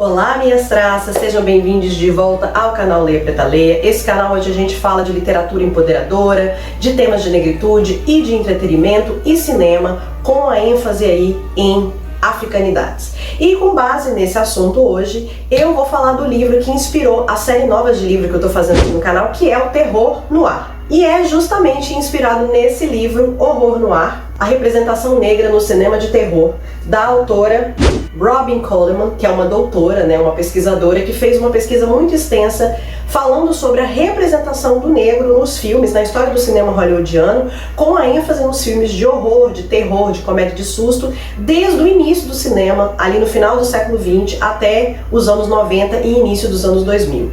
Olá, minhas traças, sejam bem-vindos de volta ao canal Leia Preta Leia, esse canal onde a gente fala de literatura empoderadora, de temas de negritude e de entretenimento e cinema, com a ênfase aí em africanidades. E com base nesse assunto hoje, eu vou falar do livro que inspirou a série nova de livro que eu tô fazendo aqui no canal, que é o Terror Noir. E é justamente inspirado nesse livro, Horror Noir, a representação negra no cinema de terror, da autora Robin Coleman, que é uma doutora, uma pesquisadora, que fez uma pesquisa muito extensa falando sobre a representação do negro nos filmes, na história do cinema hollywoodiano, com a ênfase nos filmes de horror, de terror, de comédia de susto, desde o início do cinema, ali no final do século XX, até os anos 90 e início dos anos 2000.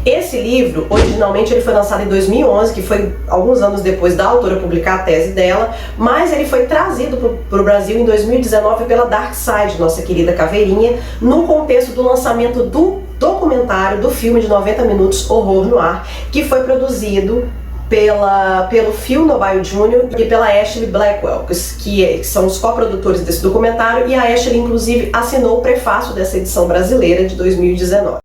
Esse livro, originalmente ele foi lançado em 2011, que foi alguns anos depois da autora publicar a tese dela, mas ele foi trazido para o Brasil em 2019 pela Dark Side, nossa querida Caveirinha, no contexto do lançamento do documentário do filme de 90 minutos Horror Noir, que foi produzido pelo Phil Nobile Jr. e pela Ashley Blackwell, que são os coprodutores desse documentário, e a Ashley inclusive assinou o prefácio dessa edição brasileira de 2019.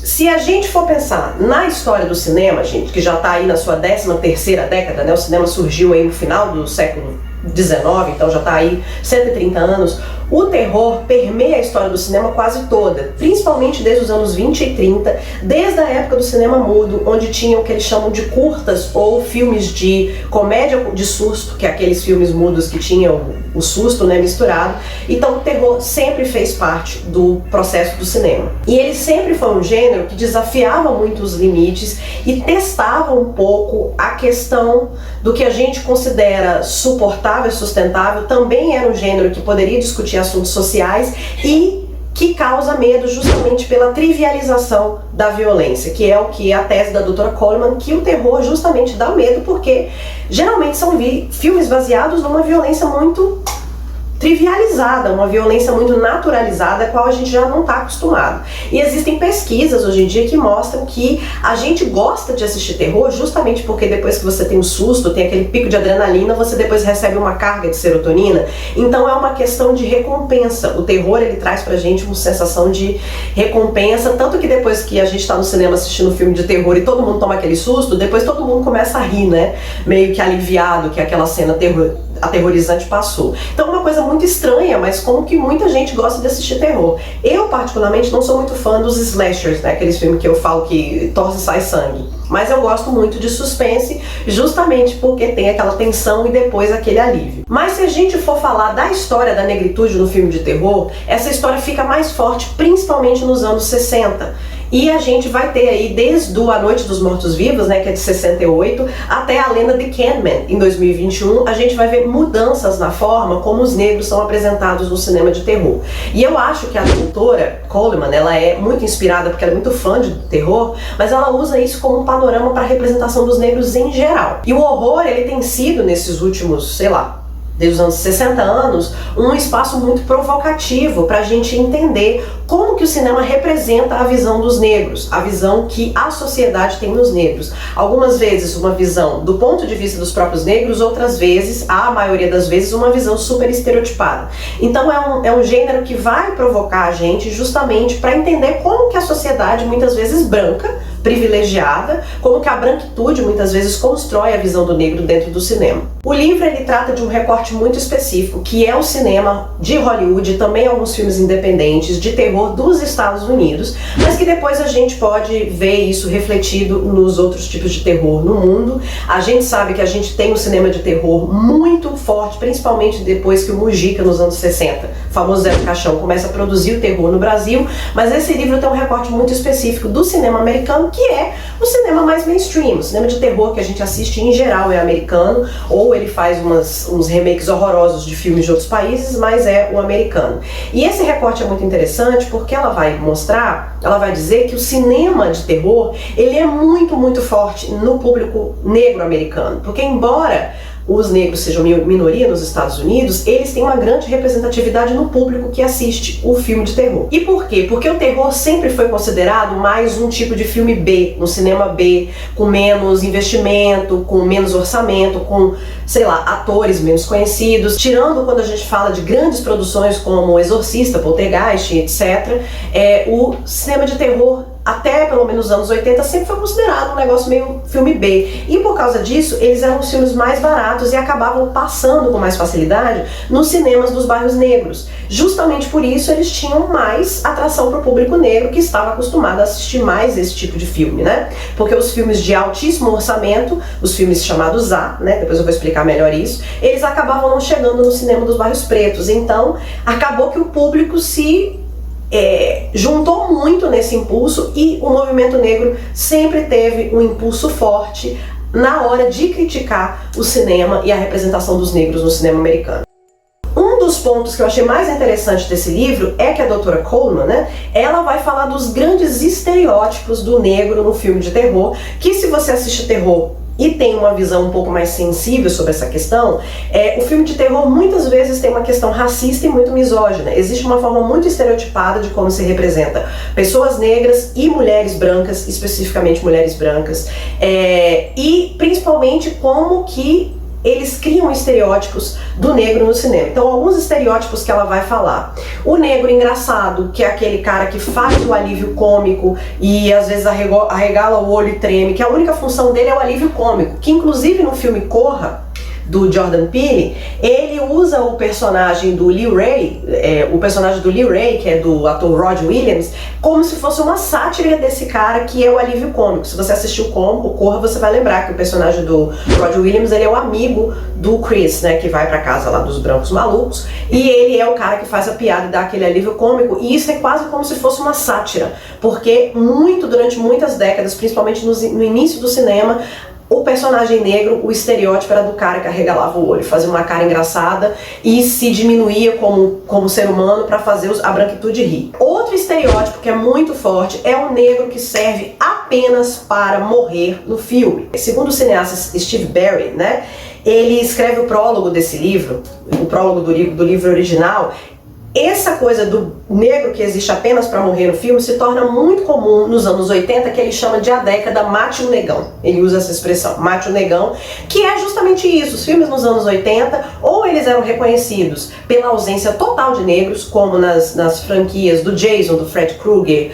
Se a gente for pensar na história do cinema, gente, que já está aí na sua 13ª década, o cinema surgiu aí no final do século XIX, então já está aí 130 anos, o terror permeia a história do cinema quase toda, principalmente desde os anos 20 e 30, desde a época do cinema mudo, onde tinham o que eles chamam de curtas ou filmes de comédia de susto, que é aqueles filmes mudos que tinham o susto misturado. Então o terror sempre fez parte do processo do cinema. E ele sempre foi um gênero que desafiava muito os limites e testava um pouco a questão do que a gente considera suportável e sustentável. Também era um gênero que poderia discutir assuntos sociais e que causa medo justamente pela trivialização da violência, que é o que é a tese da doutora Coleman, que o terror justamente dá medo porque geralmente são filmes baseados numa violência muito trivializada, uma violência muito naturalizada, a qual a gente já não está acostumado. E existem pesquisas hoje em dia que mostram que a gente gosta de assistir terror justamente porque depois que você tem um susto, tem aquele pico de adrenalina, você depois recebe uma carga de serotonina. Então é uma questão de recompensa. O terror, ele traz pra gente uma sensação de recompensa, tanto que depois que a gente está no cinema assistindo um filme de terror e todo mundo toma aquele susto, depois todo mundo começa a rir, meio que aliviado que aquela cena aterrorizante passou. Então é uma coisa muito estranha, mas como que muita gente gosta de assistir terror. Eu particularmente não sou muito fã dos slashers, aqueles filmes que eu falo que torce e sai sangue. Mas eu gosto muito de suspense, justamente porque tem aquela tensão e depois aquele alívio. Mas se a gente for falar da história da negritude no filme de terror, essa história fica mais forte principalmente nos anos 60. E a gente vai ter aí desde A Noite dos Mortos-Vivos, que é de 68, até A Lenda de Candyman, em 2021, a gente vai ver mudanças na forma como os negros são apresentados no cinema de terror. E eu acho que a doutora Coleman, ela é muito inspirada, porque ela é muito fã de terror, mas ela usa isso como um panorama para a representação dos negros em geral. E o horror, ele tem sido, nesses últimos, desde os anos 60 anos, um espaço muito provocativo para a gente entender como que o cinema representa a visão dos negros, a visão que a sociedade tem nos negros. Algumas vezes uma visão do ponto de vista dos próprios negros, outras vezes, a maioria das vezes, uma visão super estereotipada. Então é um gênero que vai provocar a gente justamente para entender como que a sociedade, muitas vezes branca, privilegiada, como que a branquitude muitas vezes constrói a visão do negro dentro do cinema. O livro, ele trata de um recorte muito específico, que é o cinema de Hollywood e também alguns filmes independentes de terror dos Estados Unidos, mas que depois a gente pode ver isso refletido nos outros tipos de terror no mundo. A gente sabe que a gente tem um cinema de terror muito forte, principalmente depois que o Mujica, nos anos 60, o famoso Zé do Caixão, começa a produzir o terror no Brasil, mas esse livro tem um recorte muito específico do cinema americano, que é o cinema mais mainstream. O cinema de terror que a gente assiste em geral é americano, ou ele faz uns remakes horrorosos de filmes de outros países, mas é o americano. E esse recorte é muito interessante porque ela vai mostrar, ela vai dizer que o cinema de terror, ele é muito, muito forte no público negro americano, porque embora os negros sejam minoria nos Estados Unidos, eles têm uma grande representatividade no público que assiste o filme de terror. E por quê? Porque o terror sempre foi considerado mais um tipo de filme B, no cinema B, com menos investimento, com menos orçamento, com, sei lá, atores menos conhecidos. Tirando quando a gente fala de grandes produções como Exorcista, Poltergeist, etc., o cinema de terror, até pelo menos os anos 80, sempre foi considerado um negócio meio filme B. E por causa disso, eles eram os filmes mais baratos e acabavam passando com mais facilidade nos cinemas dos bairros negros. Justamente por isso, eles tinham mais atração para o público negro, que estava acostumado a assistir mais esse tipo de filme, né? Porque os filmes de altíssimo orçamento, os filmes chamados A, né? Depois eu vou explicar melhor isso, eles acabavam não chegando no cinema dos bairros pretos. Então, acabou que o público se juntou muito nesse impulso, e o movimento negro sempre teve um impulso forte na hora de criticar o cinema e a representação dos negros no cinema americano. Um dos pontos que eu achei mais interessante desse livro é que a doutora Coleman, né, ela vai falar dos grandes estereótipos do negro no filme de terror, que se você assiste terror e tem uma visão um pouco mais sensível sobre essa questão, o filme de terror muitas vezes tem uma questão racista e muito misógina. Existe uma forma muito estereotipada de como se representa pessoas negras e mulheres brancas, especificamente mulheres brancas, e principalmente como que eles criam estereótipos do negro no cinema. Então, alguns estereótipos que ela vai falar. O negro engraçado, que é aquele cara que faz o alívio cômico e às vezes arregala o olho e treme, que a única função dele é o alívio cômico, que inclusive no filme Corra, do Jordan Peele, ele usa o personagem do Lee Ray, que é do ator Rod Williams, como se fosse uma sátira desse cara que é o alívio cômico. Se você assistiu o Corra, você vai lembrar que o personagem do Rod Williams, ele é o amigo do Chris, né, que vai pra casa lá dos brancos malucos, e ele é o cara que faz a piada e dá aquele alívio cômico, e isso é quase como se fosse uma sátira, porque durante muitas décadas, principalmente no início do cinema, o personagem negro, o estereótipo era do cara que arregalava o olho, fazia uma cara engraçada e se diminuía como ser humano para fazer a branquitude rir. Outro estereótipo que é muito forte é o negro que serve apenas para morrer no filme. Segundo o cineasta Steve Barry, né, ele escreve o prólogo desse livro, o prólogo do livro original. Essa coisa do negro que existe apenas para morrer no filme se torna muito comum nos anos 80, que ele chama de a década mate o negão. Ele usa essa expressão, mate o negão, que é justamente isso. Os filmes nos anos 80, ou eles eram reconhecidos pela ausência total de negros, como nas franquias do Jason, do Fred Krueger,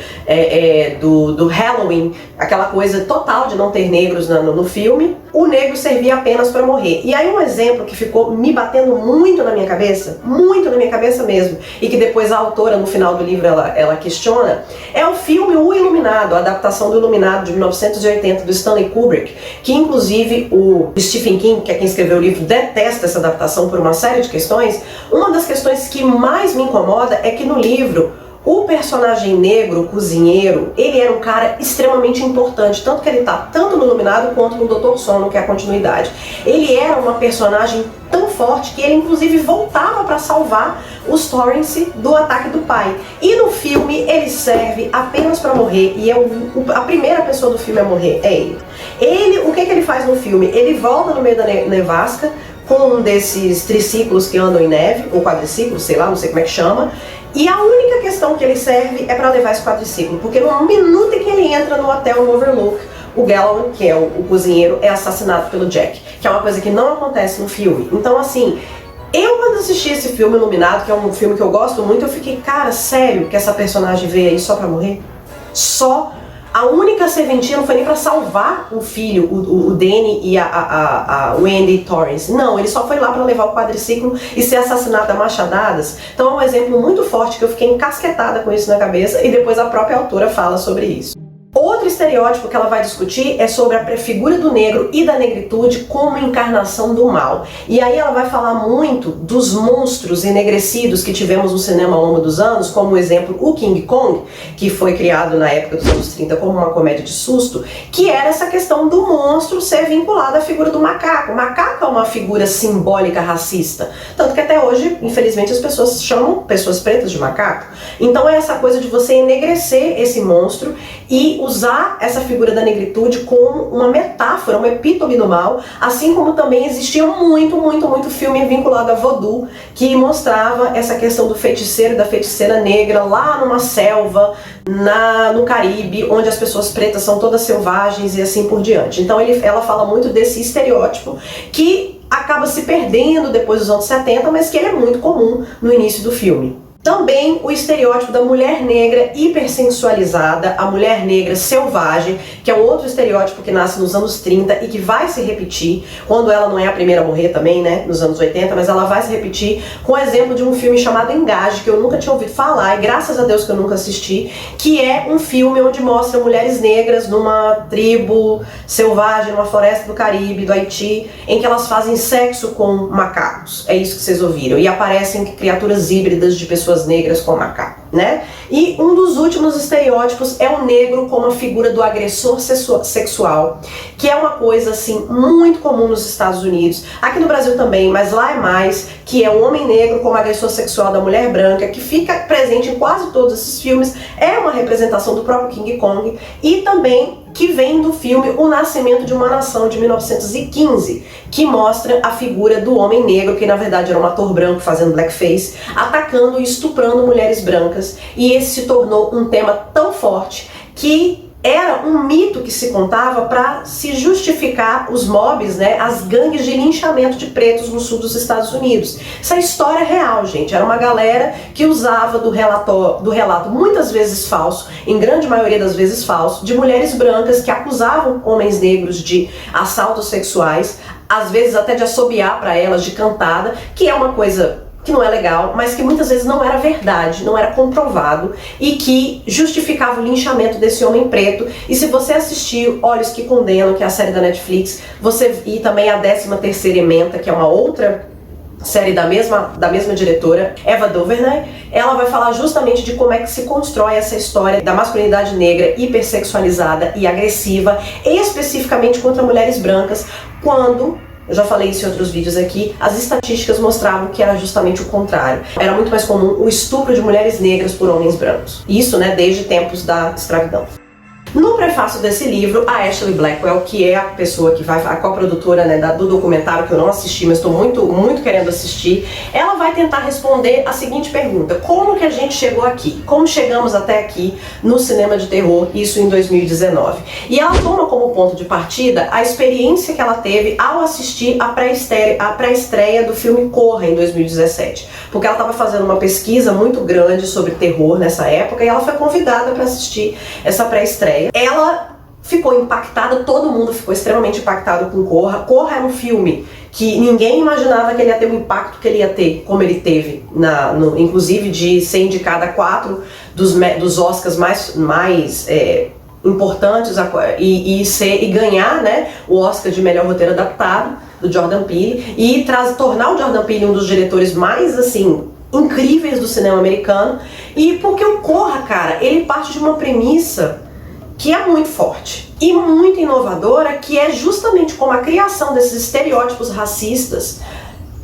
do Halloween, aquela coisa total de não ter negros no filme. O negro servia apenas para morrer. E aí um exemplo que ficou me batendo muito na minha cabeça mesmo, e que depois a autora no final do livro ela questiona, é o filme O Iluminado, a adaptação do Iluminado de 1980 do Stanley Kubrick, que inclusive o Stephen King, que é quem escreveu o livro, detesta essa adaptação por uma série de questões. Uma das questões que mais me incomoda é que no livro o personagem negro, o cozinheiro, ele era um cara extremamente importante, tanto que ele tá tanto no Iluminado quanto no Dr. Sono, que é a continuidade. Ele era uma personagem tão forte que ele inclusive voltava para salvar os Torrance do ataque do pai. E no filme ele serve apenas para morrer, e a primeira pessoa do filme a morrer é ele. O que ele faz no filme? Ele volta no meio da nevasca com um desses triciclos que andam em neve, ou quadriciclos, sei lá, não sei como é que chama. E a única questão que ele serve é para levar esse quadriciclo, porque no minuto em que ele entra no hotel no Overlook, o Galloway, que é o cozinheiro, é assassinado pelo Jack, que é uma coisa que não acontece no filme. Então, assim, eu quando assisti esse filme Iluminado, que é um filme que eu gosto muito, eu fiquei, cara, sério que essa personagem veio aí só pra morrer? Só? A única serventia não foi nem pra salvar o filho, o Danny e a Wendy Torrance. Não, ele só foi lá pra levar o quadriciclo e ser assassinado a machadadas. Então é um exemplo muito forte que eu fiquei encasquetada com isso na cabeça, e depois a própria autora fala sobre isso. Outro estereótipo que ela vai discutir é sobre a prefigura do negro e da negritude como encarnação do mal. E aí ela vai falar muito dos monstros enegrecidos que tivemos no cinema ao longo dos anos, como o exemplo o King Kong, que foi criado na época dos anos 30 como uma comédia de susto, que era essa questão do monstro ser vinculado à figura do macaco. O macaco é uma figura simbólica racista, tanto que até hoje, infelizmente, as pessoas chamam pessoas pretas de macaco. Então é essa coisa de você enegrecer esse monstro e usar usar essa figura da negritude como uma metáfora, uma epítome do mal, assim como também existia muito filme vinculado a voodoo, que mostrava essa questão do feiticeiro e da feiticeira negra lá numa selva, no Caribe, onde as pessoas pretas são todas selvagens e assim por diante. Então ela fala muito desse estereótipo que acaba se perdendo depois dos anos 70, mas que ele é muito comum no início do filme. Também o estereótipo da mulher negra hipersensualizada, a mulher negra selvagem, que é um outro estereótipo que nasce nos anos 30 e que vai se repetir, quando ela não é a primeira a morrer também, né, nos anos 80, mas ela vai se repetir com o exemplo de um filme chamado Engage, que eu nunca tinha ouvido falar, e graças a Deus que eu nunca assisti, que é um filme onde mostra mulheres negras numa tribo selvagem, numa floresta do Caribe, do Haiti, em que elas fazem sexo com macacos. É isso que vocês ouviram. E aparecem criaturas híbridas de pessoas negras com macaco, né? E um dos últimos estereótipos é o negro como a figura do agressor sexual, que é uma coisa assim muito comum nos Estados Unidos, aqui no Brasil também, mas lá é mais, que é o homem negro como agressor sexual da mulher branca, que fica presente em quase todos esses filmes, é uma representação do próprio King Kong e também que vem do filme O Nascimento de uma Nação, de 1915, que mostra a figura do homem negro, que na verdade era um ator branco fazendo blackface, atacando e estuprando mulheres brancas, e esse se tornou um tema tão forte que era um mito que se contava para se justificar os mobs, né, as gangues de linchamento de pretos no sul dos Estados Unidos. Essa história é real, gente. Era uma galera que usava do relato muitas vezes falso, em grande maioria das vezes falso, de mulheres brancas que acusavam homens negros de assaltos sexuais, às vezes até de assobiar para elas, de cantada, que é uma coisa que não é legal, mas que muitas vezes não era verdade, não era comprovado e que justificava o linchamento desse homem preto. E se você assistir Olhos que Condenam, que é a série da Netflix, e também a 13ª Ementa, que é uma outra série da mesma diretora, Eva DuVernay, ela vai falar justamente de como é que se constrói essa história da masculinidade negra hipersexualizada e agressiva, especificamente contra mulheres brancas, quando, eu já falei isso em outros vídeos aqui, as estatísticas mostravam que era justamente o contrário. Era muito mais comum o estupro de mulheres negras por homens brancos. Isso, né, desde tempos da escravidão. No prefácio desse livro, a Ashley Blackwell, que é a pessoa que vai, a coprodutora, né, do documentário, que eu não assisti, mas estou muito querendo assistir, ela vai tentar responder a seguinte pergunta: como que a gente chegou aqui? Como chegamos até aqui no cinema de terror, isso em 2019? E ela toma como ponto de partida a experiência que ela teve ao assistir a pré-estreia do filme Corra, em 2017. Porque ela estava fazendo uma pesquisa muito grande sobre terror nessa época e ela foi convidada para assistir essa pré-estreia. Ela ficou impactada, todo mundo ficou extremamente impactado com Corra. Corra era um filme que ninguém imaginava que ele ia ter o impacto que ele ia ter, como ele teve, inclusive de ser indicada a 4 dos Oscars mais importantes e ganhar, né, o Oscar de melhor roteiro adaptado, do Jordan Peele, e tornar o Jordan Peele um dos diretores mais, assim, incríveis do cinema americano. E porque o Corra, cara, ele parte de uma premissa que é muito forte e muito inovadora, que é justamente como a criação desses estereótipos racistas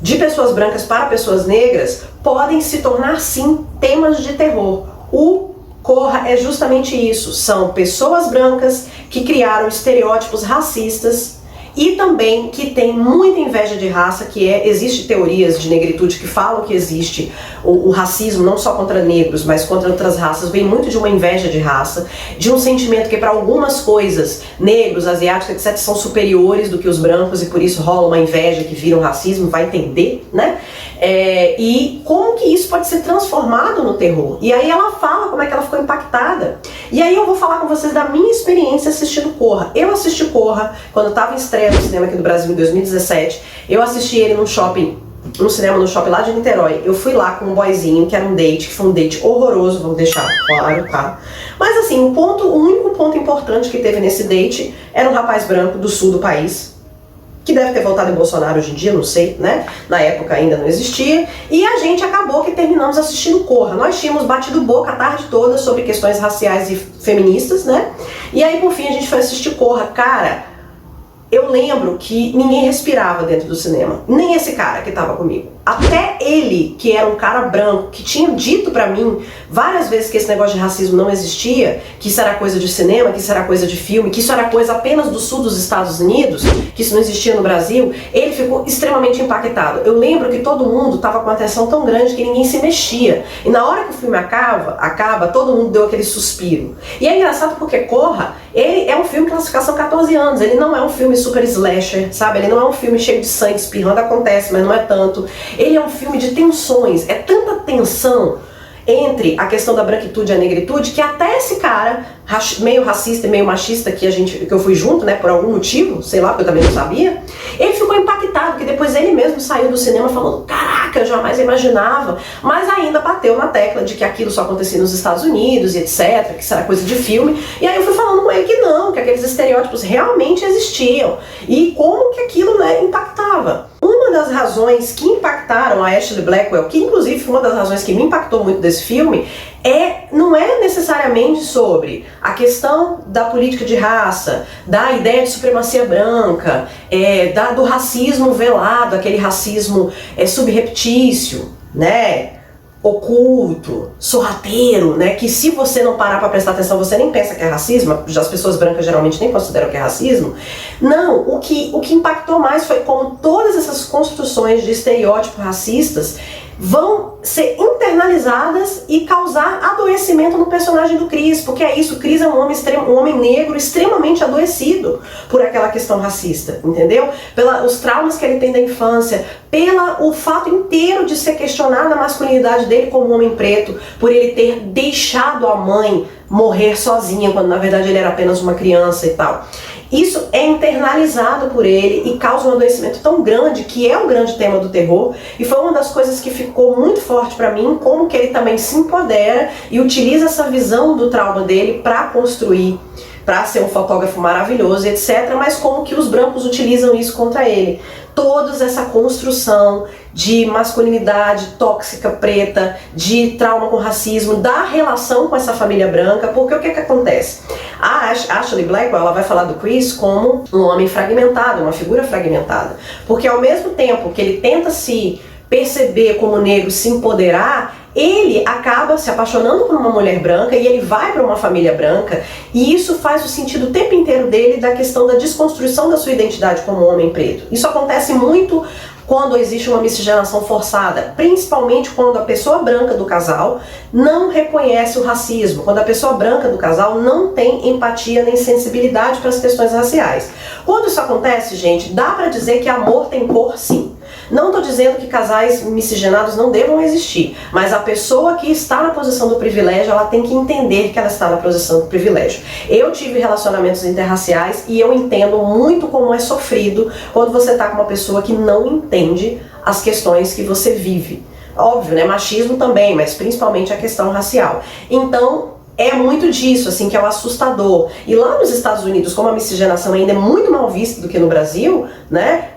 de pessoas brancas para pessoas negras podem se tornar, sim, temas de terror. O Corra é justamente isso, são pessoas brancas que criaram estereótipos racistas e também que tem muita inveja de raça, existe teorias de negritude que falam que existe o racismo não só contra negros, mas contra outras raças, vem muito de uma inveja de raça, de um sentimento que para algumas coisas, negros, asiáticos, etc, são superiores do que os brancos e por isso rola uma inveja que vira um racismo, vai entender, né? E como que isso pode ser transformado no terror. E aí ela fala como é que ela ficou impactada. E aí eu vou falar com vocês da minha experiência assistindo Corra. Eu assisti Corra quando eu estava em estreia no cinema aqui do Brasil em 2017. Eu assisti ele no cinema no shopping lá de Niterói. Eu fui lá com um boyzinho, que era um date, que foi um date horroroso, vamos deixar claro, tá? Mas assim, o único ponto importante que teve nesse date era um rapaz branco do sul do país, que deve ter votado em Bolsonaro hoje em dia, não sei, né? Na época ainda não existia. E a gente acabou que terminamos assistindo Corra. Nós tínhamos batido boca a tarde toda sobre questões raciais e feministas, né? E aí, por fim, a gente foi assistir Corra. Cara, eu lembro que ninguém respirava dentro do cinema. Nem esse cara que tava comigo. até ele, que era um cara branco, que tinha dito pra mim várias vezes que esse negócio de racismo não existia, que isso era coisa de cinema, que isso era coisa de filme, que isso era coisa apenas do sul dos Estados Unidos, que isso não existia no Brasil, ele ficou extremamente impactado. Eu lembro que todo mundo tava com uma atenção tão grande que ninguém se mexia. E na hora que o filme acaba, todo mundo deu aquele suspiro. E é engraçado porque Corra, ele é um filme classificação 14 anos, ele não é um filme super slasher, sabe? Ele não é um filme cheio de sangue espirrando, acontece, mas não é tanto. Ele é um filme de tensões, é tanta tensão entre a questão da branquitude e a negritude que até esse cara, meio racista e meio machista, que eu fui junto, né, por algum motivo, sei lá, porque eu também não sabia, ele ficou impactado, que depois ele mesmo saiu do cinema falando, caraca, eu jamais imaginava, mas ainda bateu na tecla de que aquilo só acontecia nos Estados Unidos e etc, que isso era coisa de filme, e aí eu fui falando com ele que não, que aqueles estereótipos realmente existiam, e como que aquilo, né, impactava. Uma das razões que impactaram a Ashley Blackwell, que inclusive foi uma das razões que me impactou muito desse filme, não é necessariamente sobre a questão da política de raça, da ideia de supremacia branca, do racismo velado, aquele racismo subreptício, né? Oculto, sorrateiro, né, que se você não parar para prestar atenção, você nem pensa que é racismo, as pessoas brancas geralmente nem consideram que é racismo. Não, o que impactou mais foi como todas essas construções de estereótipos racistas vão ser internalizadas e causar adoecimento no personagem do Chris, porque é isso, o Chris é um homem negro extremamente adoecido por aquela questão racista, entendeu? Pelos traumas que ele tem da infância, pelo fato inteiro de ser questionada a masculinidade dele como homem preto, por ele ter deixado a mãe morrer sozinha, quando na verdade ele era apenas uma criança e tal. Isso é internalizado por ele e causa um adoecimento tão grande, que é o grande tema do terror, e foi uma das coisas que ficou muito forte pra mim, como que ele também se empodera e utiliza essa visão do trauma dele pra construir, pra ser um fotógrafo maravilhoso, etc, mas como que os brancos utilizam isso contra ele. Toda essa construção de masculinidade tóxica preta, de trauma com racismo, da relação com essa família branca, porque o que acontece? A Ashley Blackwell, ela vai falar do Chris como um homem fragmentado, uma figura fragmentada, porque ao mesmo tempo que ele tenta se perceber como negro, se empoderar, ele acaba se apaixonando por uma mulher branca e ele vai para uma família branca, e isso faz o sentido o tempo inteiro dele da questão da desconstrução da sua identidade como homem preto. Isso acontece muito quando existe uma miscigenação forçada, principalmente quando a pessoa branca do casal não reconhece o racismo, quando a pessoa branca do casal não tem empatia nem sensibilidade para as questões raciais. Quando isso acontece, gente, dá para dizer que amor tem cor, sim. Não estou dizendo que casais miscigenados não devam existir, mas a pessoa que está na posição do privilégio, ela tem que entender que ela está na posição do privilégio. Eu tive relacionamentos interraciais e eu entendo muito como é sofrido quando você está com uma pessoa que não entende as questões que você vive. Óbvio, né? Machismo também, mas principalmente a questão racial. Então, é muito disso, assim, que é o assustador. E lá nos Estados Unidos, como a miscigenação ainda é muito mal vista do que no Brasil, né,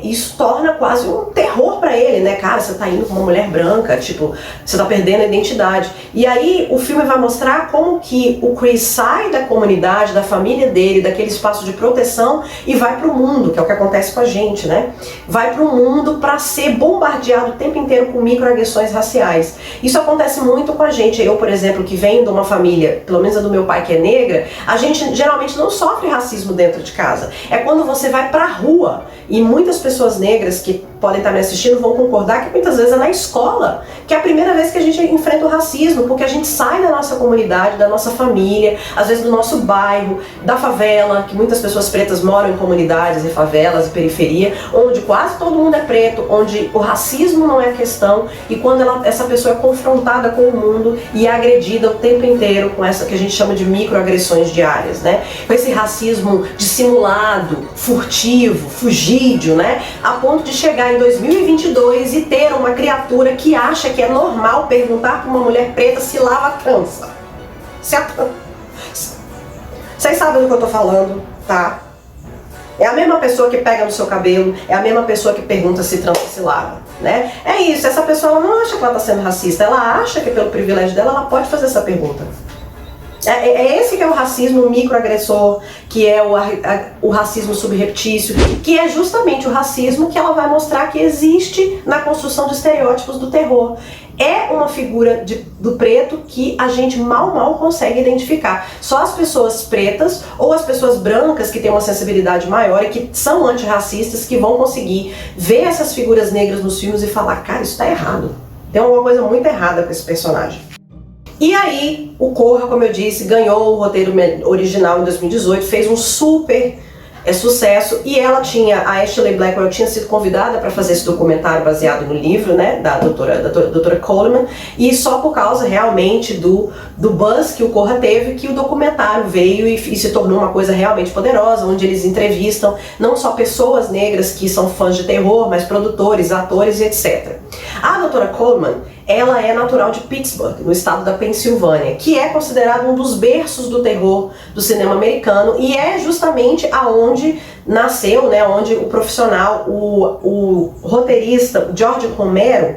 isso torna quase um terror pra ele, né, cara, você tá indo com uma mulher branca, tipo, você tá perdendo a identidade. E aí o filme vai mostrar como que o Chris sai da comunidade, da família dele, daquele espaço de proteção e vai pro mundo, que é o que acontece com a gente, né, vai pro mundo pra ser bombardeado o tempo inteiro com microagressões raciais. Isso acontece muito com a gente. Eu, por exemplo, que venho de uma família, pelo menos a do meu pai, que é negra, a gente geralmente não sofre racismo dentro de casa. É quando você vai pra rua, e muitas pessoas negras que podem estar me assistindo vão concordar que muitas vezes é na escola que é a primeira vez que a gente enfrenta o racismo, porque a gente sai da nossa comunidade, da nossa família, às vezes do nosso bairro, da favela, que muitas pessoas pretas moram em comunidades e favelas e periferia, onde quase todo mundo é preto, onde o racismo não é questão, e quando essa pessoa é confrontada com o mundo e é agredida o tempo inteiro com essa que a gente chama de microagressões diárias, né? Com esse racismo dissimulado, furtivo, fugídio, né? A ponto de chegar em 2022 e ter uma criatura que acha que é normal perguntar para uma mulher preta se lava a trança. Vocês sabem do que eu tô falando, tá? É a mesma pessoa que pega no seu cabelo, é a mesma pessoa que pergunta se trança se lava, né? É isso, essa pessoa ela não acha que ela tá sendo racista, ela acha que pelo privilégio dela ela pode fazer essa pergunta. É esse que é o racismo microagressor, que é o racismo subreptício, que é justamente o racismo que ela vai mostrar que existe na construção de estereótipos do terror. É uma figura do preto que a gente mal consegue identificar. Só as pessoas pretas ou as pessoas brancas que têm uma sensibilidade maior e que são antirracistas que vão conseguir ver essas figuras negras nos filmes e falar, cara, isso tá errado. Tem alguma coisa muito errada com esse personagem. E aí, o Corra, como eu disse, ganhou o roteiro original em 2018, fez um super sucesso, e ela tinha, a Ashley Blackwell tinha sido convidada para fazer esse documentário baseado no livro, né, da doutora Coleman, e só por causa realmente do buzz que o Corra teve, que o documentário veio e se tornou uma coisa realmente poderosa, onde eles entrevistam não só pessoas negras que são fãs de terror, mas produtores, atores e etc. A doutora Coleman, ela é natural de Pittsburgh, no estado da Pensilvânia, que é considerado um dos berços do terror do cinema americano, e é justamente aonde nasceu, né, onde o profissional, o roteirista George Romero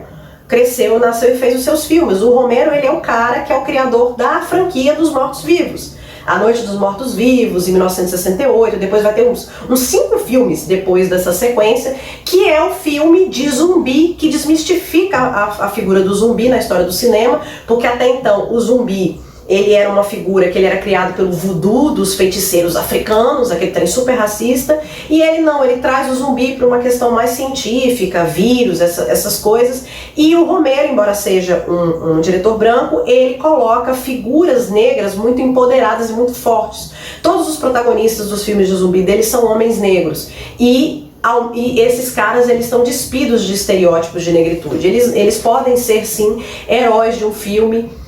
cresceu, nasceu e fez os seus filmes. O Romero, ele é o cara que é o criador da franquia dos Mortos-Vivos. A Noite dos Mortos-Vivos, em 1968, depois vai ter uns 5 filmes depois dessa sequência, que é o filme de zumbi que desmistifica a figura do zumbi na história do cinema, porque até então o zumbi, ele era uma figura que ele era criado pelo voodoo dos feiticeiros africanos, aquele trem super racista, e ele traz o zumbi para uma questão mais científica, vírus, essas coisas, e o Romero, embora seja um diretor branco, ele coloca figuras negras muito empoderadas e muito fortes. Todos os protagonistas dos filmes de zumbi dele são homens negros, e esses caras, eles estão despidos de estereótipos de negritude. Eles podem ser, sim, heróis de um filme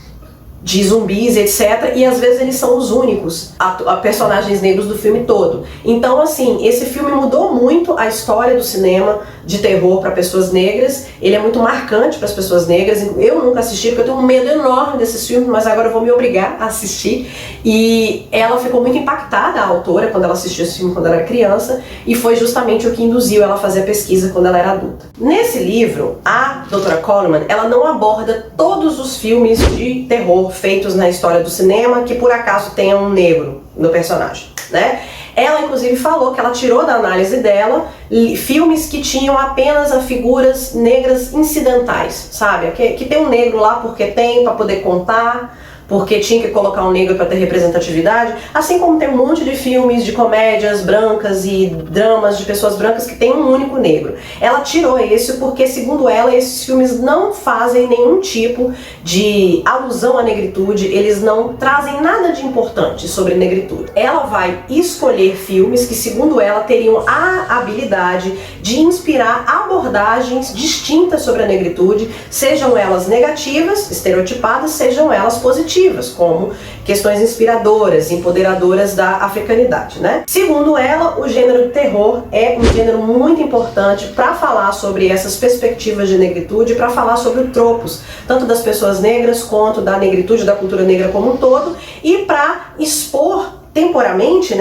de zumbis, etc. E às vezes eles são os únicos a personagens negros do filme todo. Então, assim, esse filme mudou muito a história do cinema de terror para pessoas negras. Ele é muito marcante para as pessoas negras. Eu nunca assisti porque eu tenho um medo enorme desses filmes, mas agora eu vou me obrigar a assistir. E ela ficou muito impactada, a autora, quando ela assistiu esse filme quando ela era criança, e foi justamente o que induziu ela a fazer a pesquisa quando ela era adulta. Nesse livro, a doutora Coleman, ela não aborda todos os filmes de terror feitos na história do cinema que por acaso tenha um negro no personagem, né? Ela inclusive falou que ela tirou da análise dela filmes que tinham apenas as figuras negras incidentais, sabe? Que tem um negro lá porque tem, para poder contar, porque tinha que colocar um negro para ter representatividade, assim como tem um monte de filmes de comédias brancas e dramas de pessoas brancas que tem um único negro. Ela tirou isso porque, segundo ela, esses filmes não fazem nenhum tipo de alusão à negritude, eles não trazem nada de importante sobre negritude. Ela vai escolher filmes que, segundo ela, teriam a habilidade de inspirar abordagens distintas sobre a negritude, sejam elas negativas, estereotipadas, sejam elas positivas, como questões inspiradoras, empoderadoras da africanidade, né? Segundo ela, o gênero terror é um gênero muito importante para falar sobre essas perspectivas de negritude, para falar sobre os tropos, tanto das pessoas negras quanto da negritude, da cultura negra como um todo, e para expor temporariamente,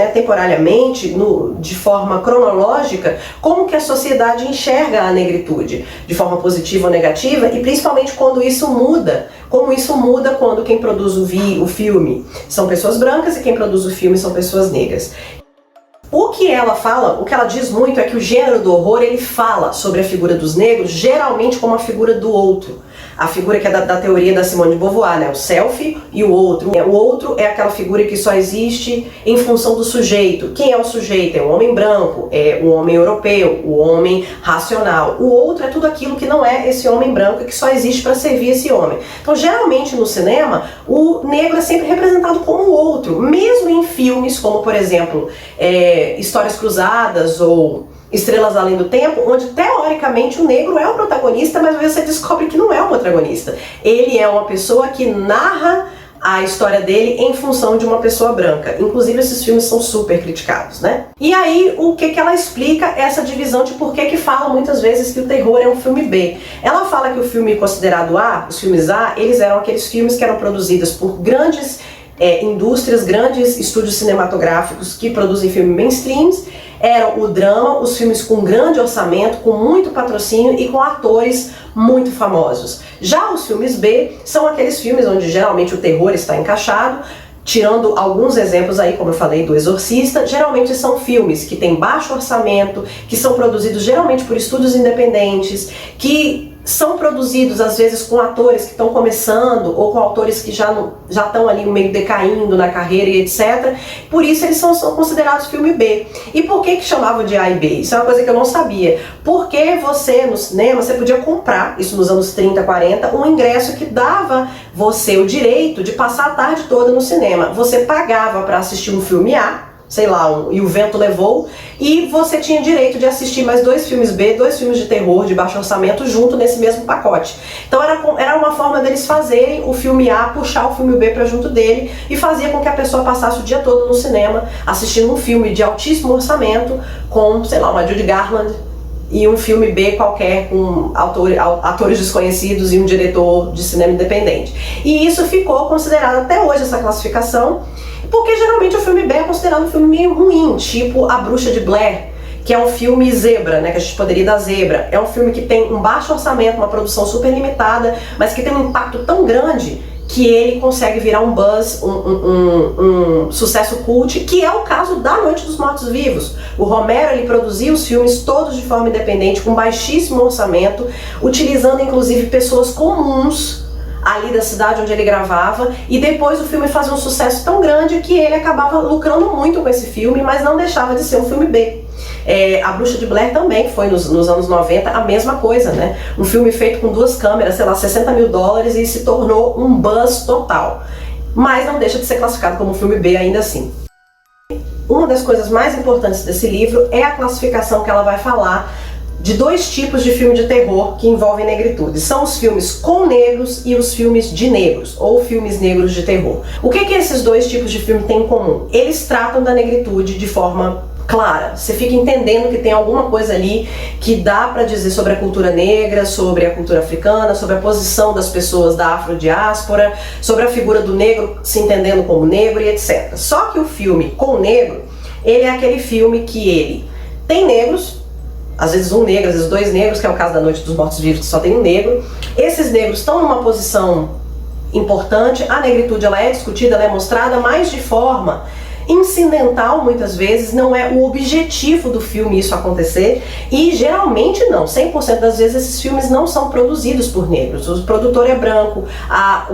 de forma cronológica, como que a sociedade enxerga a negritude, de forma positiva ou negativa, e principalmente quando isso muda, como isso muda quando quem produz o filme são pessoas brancas e quem produz o filme são pessoas negras. O que ela fala, o que ela diz muito é que o gênero do horror, ele fala sobre a figura dos negros, geralmente como a figura do outro. A figura que é da teoria da Simone de Beauvoir, né? O self e o outro. O outro é aquela figura que só existe em função do sujeito. Quem é o sujeito? É o homem branco, é o homem europeu, o homem racional. O outro é tudo aquilo que não é esse homem branco e que só existe para servir esse homem. Então, geralmente no cinema, o negro é sempre representado como o outro, mesmo em filmes como, por exemplo, Histórias Cruzadas ou Estrelas Além do Tempo, onde teoricamente o negro é o protagonista, mas você descobre que não é o protagonista. Ele é uma pessoa que narra a história dele em função de uma pessoa branca. Inclusive esses filmes são super criticados, né? E aí o que ela explica essa divisão de por que fala muitas vezes que o terror é um filme B. Ela fala que o filme considerado A, os filmes A, eles eram aqueles filmes que eram produzidos por grandes indústrias, grandes estúdios cinematográficos que produzem filmes mainstreams. Era o drama, os filmes com grande orçamento, com muito patrocínio e com atores muito famosos. Já os filmes B são aqueles filmes onde geralmente o terror está encaixado, tirando alguns exemplos aí, como eu falei, do Exorcista, geralmente são filmes que têm baixo orçamento, que são produzidos geralmente por estúdios independentes, que são produzidos às vezes com atores que estão começando ou com autores que já estão ali meio decaindo na carreira e etc. Por isso eles são considerados filme B. E por que chamavam de A e B? Isso é uma coisa que eu não sabia. Porque você, no cinema, você podia comprar, isso nos anos 30, 40, um ingresso que dava você o direito de passar a tarde toda no cinema. Você pagava para assistir um filme A, sei lá, E o Vento Levou, e você tinha direito de assistir mais 2 filmes B, 2 filmes de terror de baixo orçamento junto nesse mesmo pacote. Então era uma forma deles fazerem o filme A puxar o filme B para junto dele e fazia com que a pessoa passasse o dia todo no cinema assistindo um filme de altíssimo orçamento com, sei lá, uma Judy Garland e um filme B qualquer com atores desconhecidos e um diretor de cinema independente. E isso ficou considerado até hoje, essa classificação, porque geralmente o filme B é considerado um filme meio ruim, tipo A Bruxa de Blair, que é um filme zebra, né, que a gente poderia dar zebra. É um filme que tem um baixo orçamento, uma produção super limitada, mas que tem um impacto tão grande que ele consegue virar um buzz, um sucesso cult, que é o caso da Noite dos Mortos-Vivos. O Romero, ele produzia os filmes todos de forma independente, com baixíssimo orçamento, utilizando inclusive pessoas comuns ali da cidade onde ele gravava, e depois o filme fazia um sucesso tão grande que ele acabava lucrando muito com esse filme, mas não deixava de ser um filme B. A Bruxa de Blair também foi nos anos 90 a mesma coisa, né? Um filme feito com 2 câmeras, sei lá, $60 mil, e se tornou um buzz total. Mas não deixa de ser classificado como um filme B ainda assim. Uma das coisas mais importantes desse livro é a classificação que ela vai falar de 2 tipos de filme de terror que envolvem negritude. São os filmes com negros e os filmes de negros, ou filmes negros de terror. O que esses 2 tipos de filme têm em comum? Eles tratam da negritude de forma clara. Você fica entendendo que tem alguma coisa ali que dá para dizer sobre a cultura negra, sobre a cultura africana, sobre a posição das pessoas da afrodiáspora, sobre a figura do negro se entendendo como negro e etc. Só que o filme com negro, ele é aquele filme que ele tem negros, às vezes um negro, às vezes 2 negros, que é o caso da Noite dos Mortos-Vivos, que só tem um negro. Esses negros estão numa posição importante, a negritude ela é discutida, ela é mostrada, mas de forma incidental muitas vezes, não é o objetivo do filme isso acontecer, e geralmente não, 100% das vezes esses filmes não são produzidos por negros. O produtor é branco,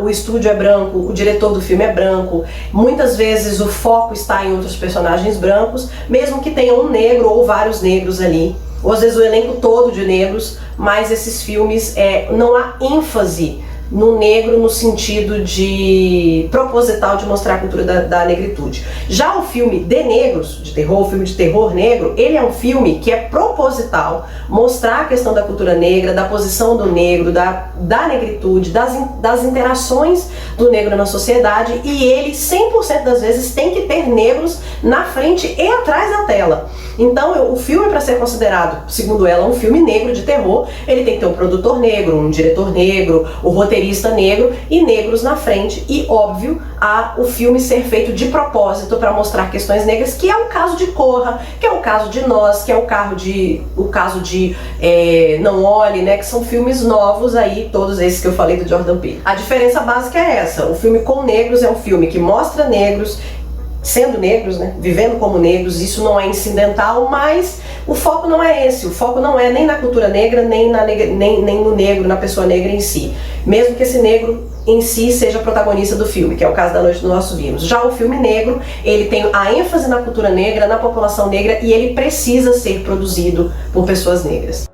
o estúdio é branco, o diretor do filme é branco, muitas vezes o foco está em outros personagens brancos, mesmo que tenha um negro ou vários negros ali, ou às vezes o elenco todo de negros, mas esses filmes não há ênfase no negro no sentido de proposital de mostrar a cultura da negritude. Já o filme de negros, de terror, o filme de terror negro, ele é um filme que é proposital mostrar a questão da cultura negra, da posição do negro, da negritude, das interações do negro na sociedade, e ele 100% das vezes tem que ter negros na frente e atrás da tela. Então o filme, para ser considerado, segundo ela, um filme negro de terror, ele tem que ter um produtor negro, um diretor negro, o roteirista negro e negros na frente, e óbvio, o filme ser feito de propósito para mostrar questões negras, que é o caso de Corra, que é o caso de Nós, que é o caso de Não Olhe, né, que são filmes novos aí, todos esses que eu falei do Jordan Peele. A diferença básica é essa: o filme com negros é um filme que mostra negros sendo negros, né, vivendo como negros. Isso não é incidental, mas o foco não é esse. O foco não é nem na cultura negra, nem no negro, na pessoa negra em si, mesmo que esse negro em si seja protagonista do filme, que é o caso da Noite dos Mortos-Vivos. Já o filme negro, ele tem a ênfase na cultura negra, na população negra, e ele precisa ser produzido por pessoas negras.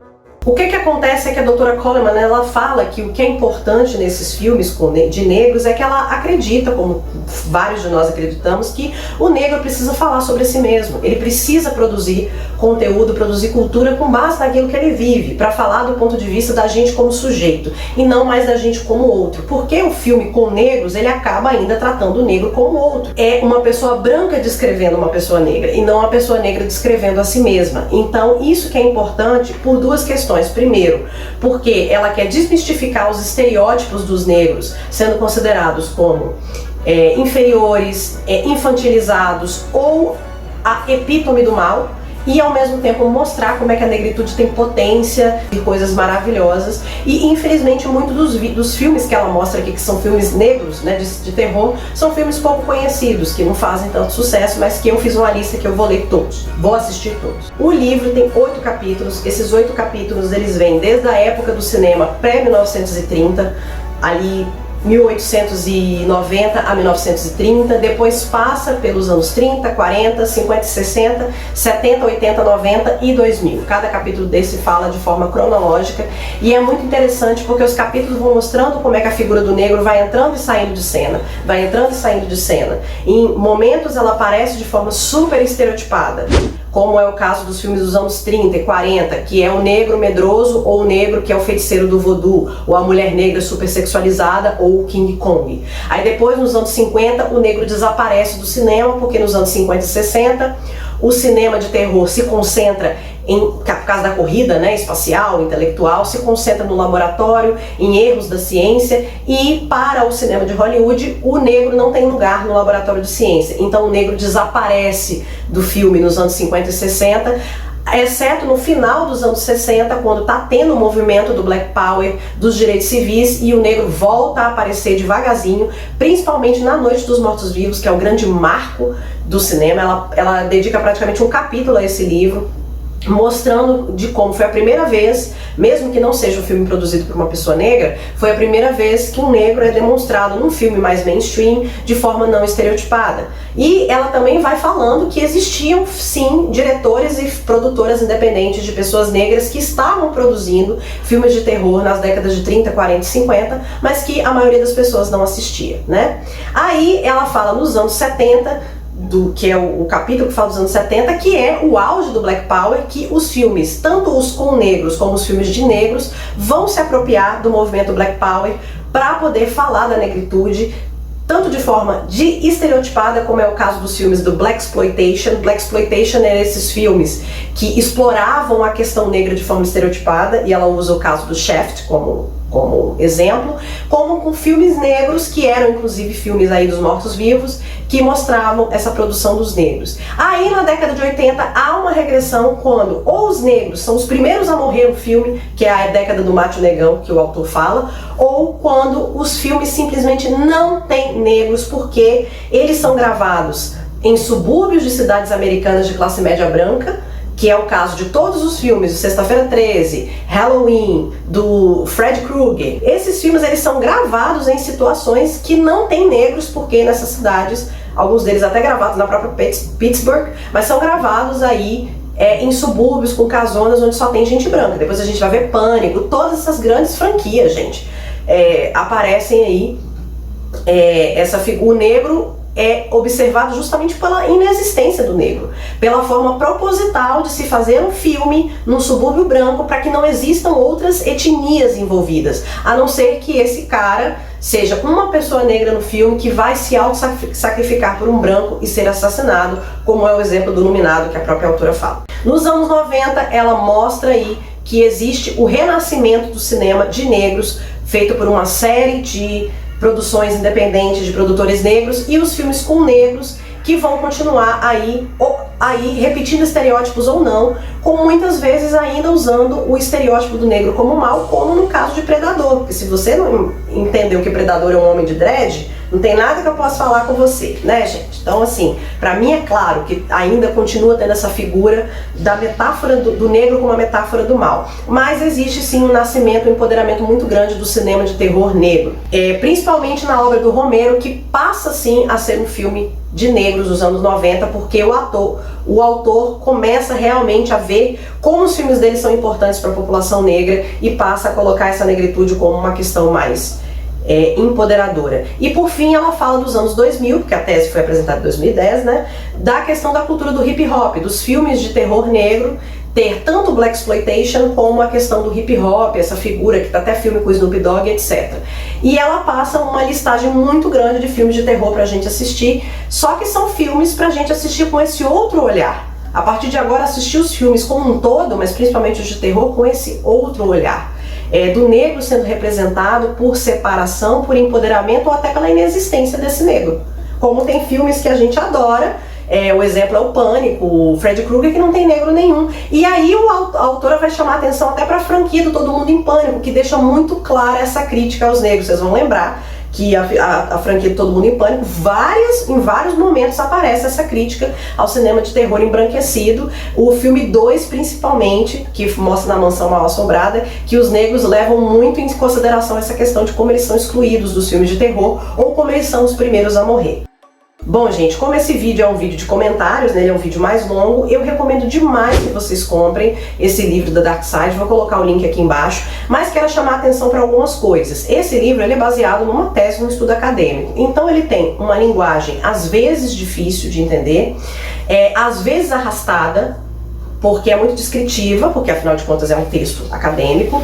O que acontece é que a doutora Coleman, ela fala que o que é importante nesses filmes de negros é que ela acredita, como vários de nós acreditamos, que o negro precisa falar sobre si mesmo. Ele precisa produzir conteúdo, produzir cultura com base naquilo que ele vive, para falar do ponto de vista da gente como sujeito e não mais da gente como outro. Porque o filme com negros, ele acaba ainda tratando o negro como outro. É uma pessoa branca descrevendo uma pessoa negra e não uma pessoa negra descrevendo a si mesma. Então isso que é importante por 2 questões. Primeiro, porque ela quer desmistificar os estereótipos dos negros sendo considerados como inferiores, infantilizados ou a epítome do mal. e ao mesmo tempo mostrar como é que a negritude tem potência e coisas maravilhosas. E infelizmente muitos dos filmes que ela mostra aqui, que são filmes negros, né, de terror, são filmes pouco conhecidos, que não fazem tanto sucesso, mas que eu fiz uma lista que eu vou ler todos, vou assistir todos. O livro tem 8 capítulos, esses 8 capítulos eles vêm desde a época do cinema pré-1930, ali 1890 a 1930, depois passa pelos anos 30, 40, 50, 60, 70, 80, 90 e 2000. Cada capítulo desse fala de forma cronológica e é muito interessante porque os capítulos vão mostrando como é que a figura do negro vai entrando e saindo de cena, vai entrando e saindo de cena. Em momentos ela aparece de forma super estereotipada, como é o caso dos filmes dos anos 30 e 40, que é o negro medroso ou o negro que é o feiticeiro do voodoo, ou a mulher negra supersexualizada ou o King Kong. Aí depois, nos anos 50, o negro desaparece do cinema, porque nos anos 50 e 60, o cinema de terror se concentra por causa da corrida, né, espacial, intelectual, se concentra no laboratório, em erros da ciência, e para o cinema de Hollywood, o negro não tem lugar no laboratório de ciência. Então o negro desaparece do filme nos anos 50 e 60, exceto no final dos anos 60, quando está tendo o movimento do Black Power, dos direitos civis, e o negro volta a aparecer devagarzinho, principalmente na Noite dos Mortos-Vivos, que é o grande marco do cinema. Ela dedica praticamente um capítulo a esse livro, mostrando de como foi a primeira vez, mesmo que não seja um filme produzido por uma pessoa negra, foi a primeira vez que um negro é demonstrado num filme mais mainstream de forma não estereotipada. E ela também vai falando que existiam sim diretores e produtoras independentes de pessoas negras que estavam produzindo filmes de terror nas décadas de 30, 40 e 50, mas que a maioria das pessoas não assistia, né? Aí ela fala nos anos 70, que é o capítulo que fala dos anos 70, que é o auge do Black Power, que os filmes, tanto os com negros como os filmes de negros, vão se apropriar do movimento Black Power para poder falar da negritude, tanto de forma estereotipada, como é o caso dos filmes do Blaxploitation. Blaxploitation é esses filmes que exploravam a questão negra de forma estereotipada, e ela usa o caso do Shaft como exemplo, como com filmes negros, que eram inclusive filmes aí dos mortos-vivos, que mostravam essa produção dos negros. Aí na década de 80 há uma regressão quando ou os negros são os primeiros a morrer no filme, que é a década do macho negão que o autor fala, ou quando os filmes simplesmente não têm negros porque eles são gravados em subúrbios de cidades americanas de classe média branca, que é o caso de todos os filmes, do Sexta-feira 13, Halloween, do Fred Krueger. Esses filmes eles são gravados em situações que não tem negros, porque nessas cidades, alguns deles até gravados na própria Pittsburgh, mas são gravados aí em subúrbios, com casonas onde só tem gente branca. Depois a gente vai ver Pânico, todas essas grandes franquias, gente, aparecem aí, essa figura, o negro é observado justamente pela inexistência do negro, pela forma proposital de se fazer um filme num subúrbio branco para que não existam outras etnias envolvidas, a não ser que esse cara seja uma pessoa negra no filme que vai se auto-sacrificar por um branco e ser assassinado, como é o exemplo do Iluminado que a própria autora fala. Nos anos 90 ela mostra aí que existe o renascimento do cinema de negros, feito por uma série de produções independentes de produtores negros, e os filmes com negros que vão continuar aí repetindo estereótipos ou não, com muitas vezes ainda usando o estereótipo do negro como mal, como no caso de Predador, porque se você não entendeu que Predador é um homem de dread, não tem nada que eu possa falar com você, né, gente? Então, assim, pra mim é claro que ainda continua tendo essa figura da metáfora do negro como uma metáfora do mal, mas existe sim um nascimento, um empoderamento muito grande do cinema de terror negro, principalmente na obra do Romero, que passa sim a ser um filme de negros dos anos 90, porque o autor começa realmente a ver como os filmes dele são importantes para a população negra e passa a colocar essa negritude como uma questão mais empoderadora. E por fim ela fala dos anos 2000, porque a tese foi apresentada em 2010, né, da questão da cultura do hip hop, dos filmes de terror negro ter tanto o Blaxploitation como a questão do hip hop, essa figura que tá até filme com o Snoop Dogg, etc. E ela passa uma listagem muito grande de filmes de terror pra gente assistir, só que são filmes pra gente assistir com esse outro olhar. A partir de agora assistir os filmes como um todo, mas principalmente os de terror, com esse outro olhar. Do negro sendo representado por separação, por empoderamento ou até pela inexistência desse negro. Como tem filmes que a gente adora O exemplo é o Pânico, o Freddy Krueger, que não tem negro nenhum. E aí a autora vai chamar atenção até para a franquia do Todo Mundo em Pânico, que deixa muito clara essa crítica aos negros. Vocês vão lembrar que a franquia de Todo Mundo em Pânico, em vários momentos aparece essa crítica ao cinema de terror embranquecido. O filme 2, principalmente, que mostra na Mansão Mal Assombrada, que os negros levam muito em consideração essa questão de como eles são excluídos dos filmes de terror ou como eles são os primeiros a morrer. Bom, gente, como esse vídeo é um vídeo de comentários, né, ele é um vídeo mais longo, eu recomendo demais que vocês comprem esse livro da Dark Side, vou colocar o link aqui embaixo, mas quero chamar a atenção para algumas coisas. Esse livro ele é baseado numa tese, num estudo acadêmico, então ele tem uma linguagem às vezes difícil de entender, às vezes arrastada, porque é muito descritiva, porque afinal de contas é um texto acadêmico.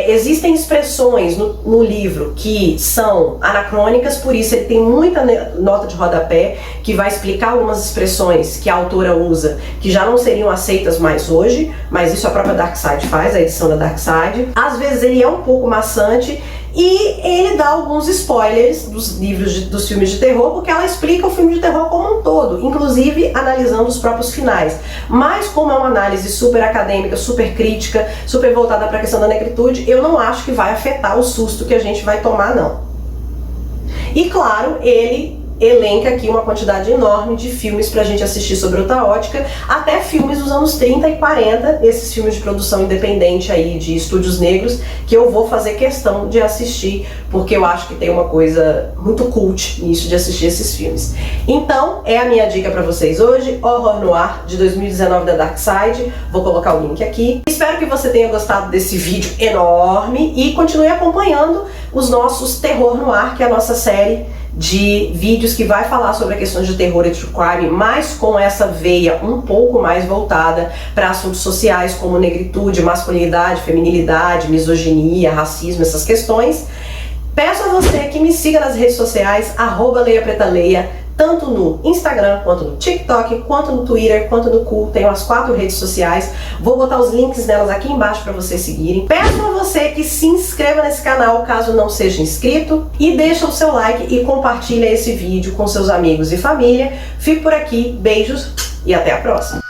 Existem expressões no livro que são anacrônicas, por isso ele tem muita nota de rodapé que vai explicar algumas expressões que a autora usa que já não seriam aceitas mais hoje, mas isso a própria Dark Side faz, a edição da Dark Side. Às vezes ele é um pouco maçante e ele dá alguns spoilers dos livros dos filmes de terror, porque ela explica o filme de terror como um todo, inclusive analisando os próprios finais. Mas como é uma análise super acadêmica, super crítica, super voltada para a questão da negritude, eu não acho que vai afetar o susto que a gente vai tomar, não. E claro, ele elenca aqui uma quantidade enorme de filmes pra gente assistir sobre outra ótica, até filmes dos anos 30 e 40, esses filmes de produção independente aí de estúdios negros, que eu vou fazer questão de assistir, porque eu acho que tem uma coisa muito cult nisso de assistir esses filmes. Então, é a minha dica pra vocês hoje, Horror Noir de 2019 da Dark Side, vou colocar o link aqui. Espero que você tenha gostado desse vídeo enorme e continue acompanhando os nossos Terror Noir, que é a nossa série de vídeos que vai falar sobre a questão de terror e true crime, mas com essa veia um pouco mais voltada para assuntos sociais como negritude, masculinidade, feminilidade, misoginia, racismo, essas questões. Peço a você que me siga nas redes sociais, @leiapretaleia, tanto no Instagram, quanto no TikTok, quanto no Twitter, quanto no Cool. Tenho as 4 redes sociais, vou botar os links nelas aqui embaixo para vocês seguirem. Peço a você que se inscreva nesse canal caso não seja inscrito e deixa o seu like e compartilha esse vídeo com seus amigos e família. Fico por aqui, beijos e até a próxima!